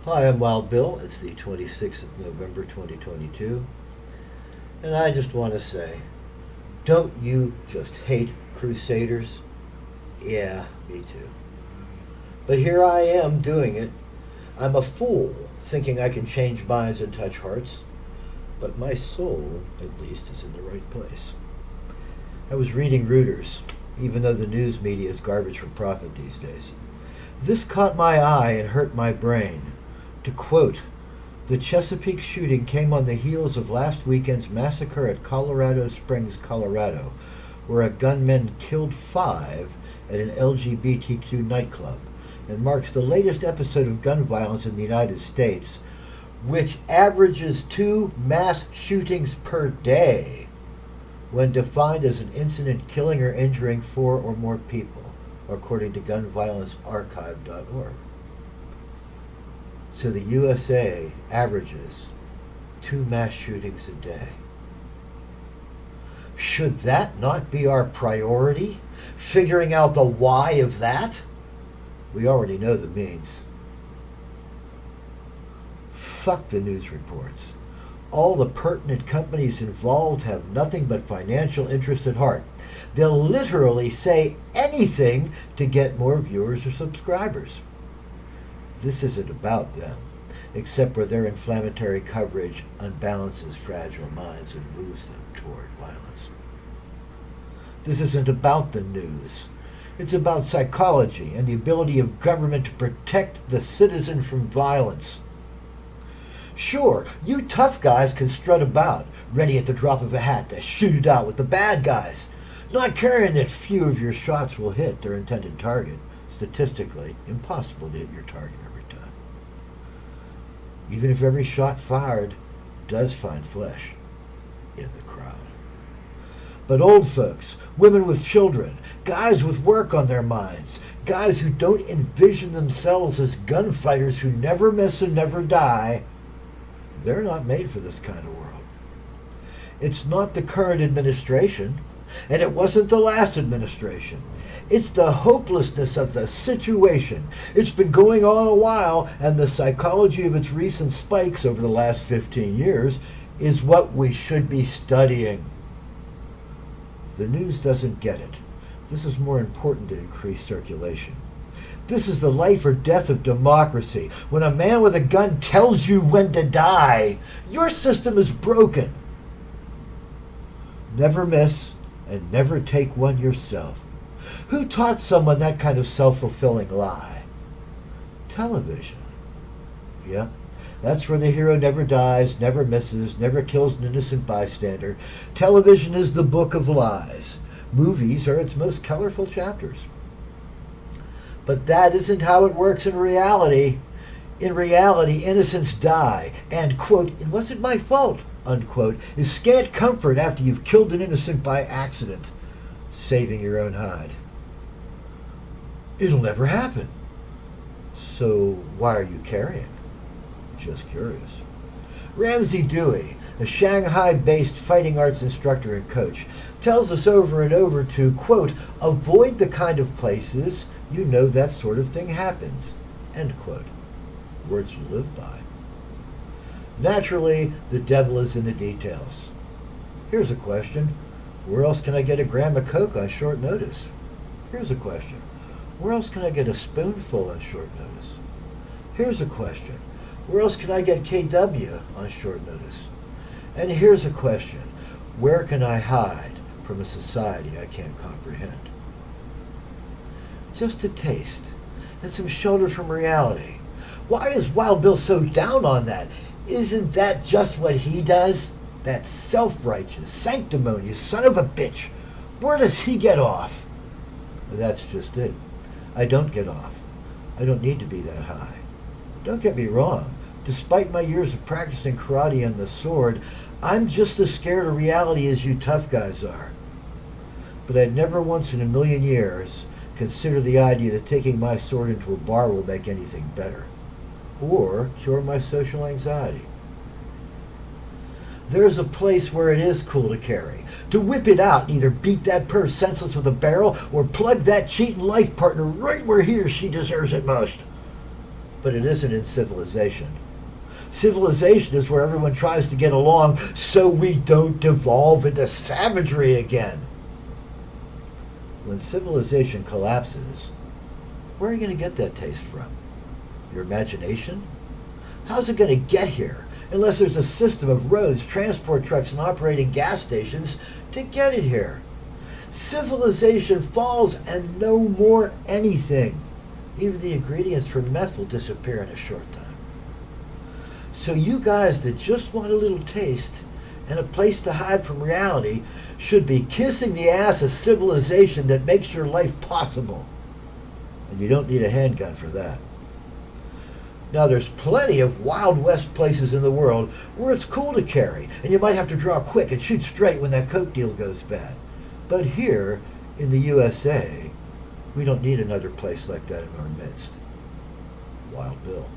Hi, I'm Wild Bill. It's the 26th of November 2022. And I just want to say, don't you just hate Crusaders? Yeah, me too. But here I am doing it. I'm a fool thinking I can change minds and touch hearts. But my soul, at least, is in the right place. I was reading Reuters, even though the news media is garbage for profit these days. This caught my eye and hurt my brain. To quote, the Chesapeake shooting came on the heels of last weekend's massacre at Colorado Springs, Colorado, where a gunman killed 5 at an LGBTQ nightclub, and marks the latest episode of gun violence in the United States, which averages 2 mass shootings per day, when defined as an incident killing or injuring 4 or more people, according to gunviolencearchive.org. So the USA averages 2 mass shootings a day. Should that not be our priority? Figuring out the why of that? We already know the means. Fuck the news reports. All the pertinent companies involved have nothing but financial interest at heart. They'll literally say anything to get more viewers or subscribers. This isn't about them, except where their inflammatory coverage unbalances fragile minds and moves them toward violence. This isn't about the news. It's about psychology and the ability of government to protect the citizen from violence. Sure, you tough guys can strut about, ready at the drop of a hat to shoot it out with the bad guys, not caring that few of your shots will hit their intended target. Statistically, impossible to hit your target every time. Even if every shot fired does find flesh in the crowd. But old folks, women with children, guys with work on their minds, guys who don't envision themselves as gunfighters who never miss and never die, they're not made for this kind of world. It's not the current administration, and it wasn't the last administration. It's the hopelessness of the situation. It's been going on a while, and the psychology of its recent spikes over the last 15 years is what we should be studying. The news doesn't get it. This is more important than increased circulation. This is the life or death of democracy. When a man with a gun tells you when to die, your system is broken. Never miss and never take one yourself. Who taught someone that kind of self-fulfilling lie? Television. Yep, that's where the hero never dies, never misses, never kills an innocent bystander. Television is the book of lies. Movies are its most colorful chapters. But that isn't how it works in reality. In reality, innocents die, and, quote, it wasn't my fault, unquote, is scant comfort after you've killed an innocent by accident, saving your own hide. It'll never happen. So why are you carrying? Just curious. Ramsey Dewey, a Shanghai-based fighting arts instructor and coach, tells us over and over to, quote, avoid the kind of places you know that sort of thing happens, end quote. Words to live by. Naturally, the devil is in the details. Here's a question. Where else can I get a gram of Coke on short notice? Here's a question. Where else can I get a spoonful on short notice? Here's a question. Where else can I get KW on short notice? And here's a question. Where can I hide from a society I can't comprehend? Just a taste and some shelter from reality. Why is Wild Bill so down on that? Isn't that just what he does? That self-righteous, sanctimonious son of a bitch. Where does he get off? That's just it. I don't get off. I don't need to be that high. Don't get me wrong. Despite my years of practicing karate and the sword, I'm just as scared of reality as you tough guys are. But I'd never once in a million years consider the idea that taking my sword into a bar will make anything better, or cure my social anxiety. There's a place where it is cool to carry, to whip it out and either beat that perv senseless with a barrel or plug that cheating life partner right where he or she deserves it most. but it isn't in civilization. Civilization is where everyone tries to get along so we don't devolve into savagery again. When civilization collapses, where are you going to get that taste from? Your imagination? How's it going to get here unless there's a system of roads, transport trucks, and operating gas stations to get it here? Civilization falls and no more anything. Even the ingredients for meth will disappear in a short time. So you guys that just want a little taste and a place to hide from reality should be kissing the ass of civilization that makes your life possible. And you don't need a handgun for that. Now there's plenty of Wild West places in the world where it's cool to carry, and you might have to draw quick and shoot straight when that coke deal goes bad. But here, in the USA, we don't need another place like that in our midst. Wild Bill.